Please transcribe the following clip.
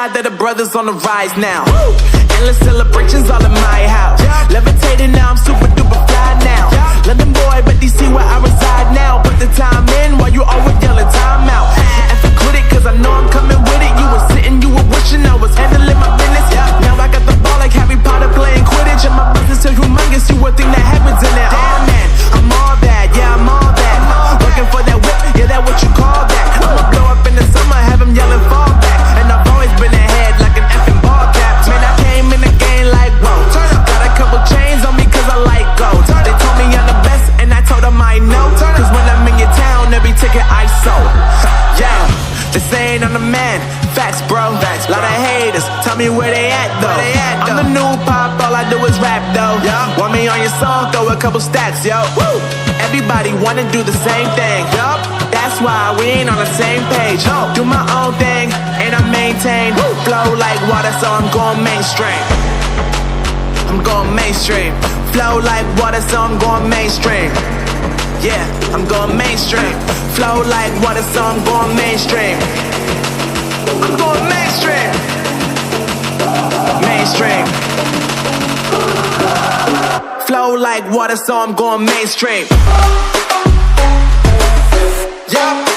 glad that the brothers on the rise now. Endless celebrations all in my house. Levitating now, I'm super duper fly now. London boy, but DC where I reside now. Put the time in while you always yelling time out. And for quit it, cause I know I'm coming with it. You were sitting, you were wishing I was handling my business. Now I got the ball like Harry Potter playing Quidditch. And my business is humongous, you would think that happens in it. Damn man, I'm all that, yeah I'm all that. Working for that whip, yeah that what you call that. I'ma blow up in the summer, have them yelling fall back. And I've always been ahead like an effing ball cap. Man, I came in the game like whoa. Got a couple chains on me cause I like gold. They told me I'm the best and I told them I know. Cause when I'm in your town, every ticket I sold. Yeah, they saying I'm the man. Facts, bro. Lot of haters, tell me where they at though. I'm the new pop, all I do is rap though. Want me on your song, throw a couple stacks, yo. Woo! Everybody wanna do the same thing. That's why we ain't on the same page. Do my own thing, and I maintain. Flow like water, so I'm going mainstream. I'm going mainstream. Flow like water, so I'm going mainstream. Yeah, I'm going mainstream. Flow like water, so I'm going mainstream. I'm going mainstream. Mainstream. Flow like water, so I'm going mainstream. Yeah.